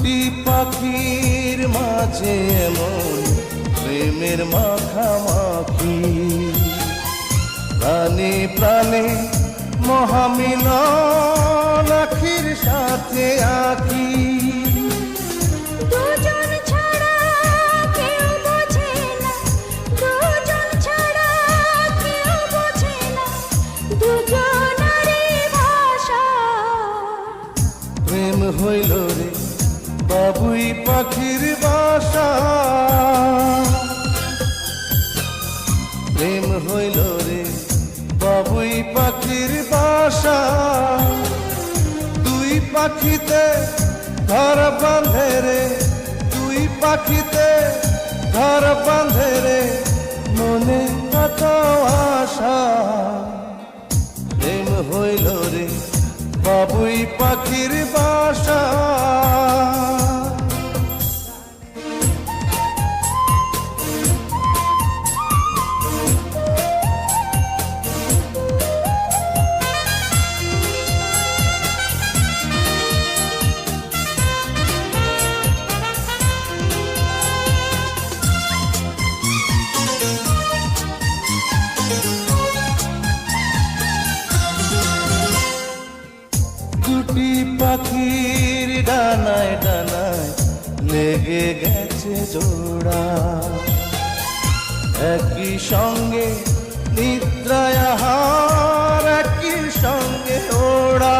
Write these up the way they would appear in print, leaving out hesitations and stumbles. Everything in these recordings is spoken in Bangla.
দুটি পাখির মাঝে এমন প্রেমের মাখামাখি, প্রাণে প্রাণে মহামিলন আখির সাথে আখি। দুজন ছাড়া কেউ বোঝে না, দুজন ছাড়া কেউ বোঝে না, দুজনারই ভাষা। প্রেম হইল রে বাবুই পাখির বাসা, প্রেম হইল রে বাবুই পাখির বাসা। দুই পাখিতে ঘর বাঁধে রে, দুই পাখিতে ঘর বাঁধে রে, মনে কত আশা। প্রেম হইল রে বাবুই পাখির বাসা। দুটি পাখির ডানায় ডানায় লেগে গেছে জোড়া, একই সঙ্গে নিদ্রায় আহার, একই সঙ্গে ওড়া।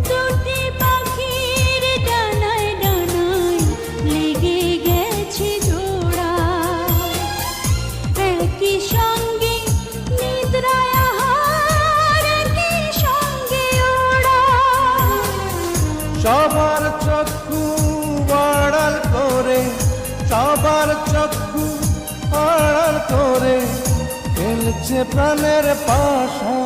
দুটি পাখির ডানায় ডানায় লেগে গেছে জোড়া, একই সঙ্গে নিদ্রায় আহার, একই সঙ্গে ওড়া। সবার চক্ষু আড়াল করে, সবার চক্ষু আড়াল করে খেলছে প্রাণের পাশা।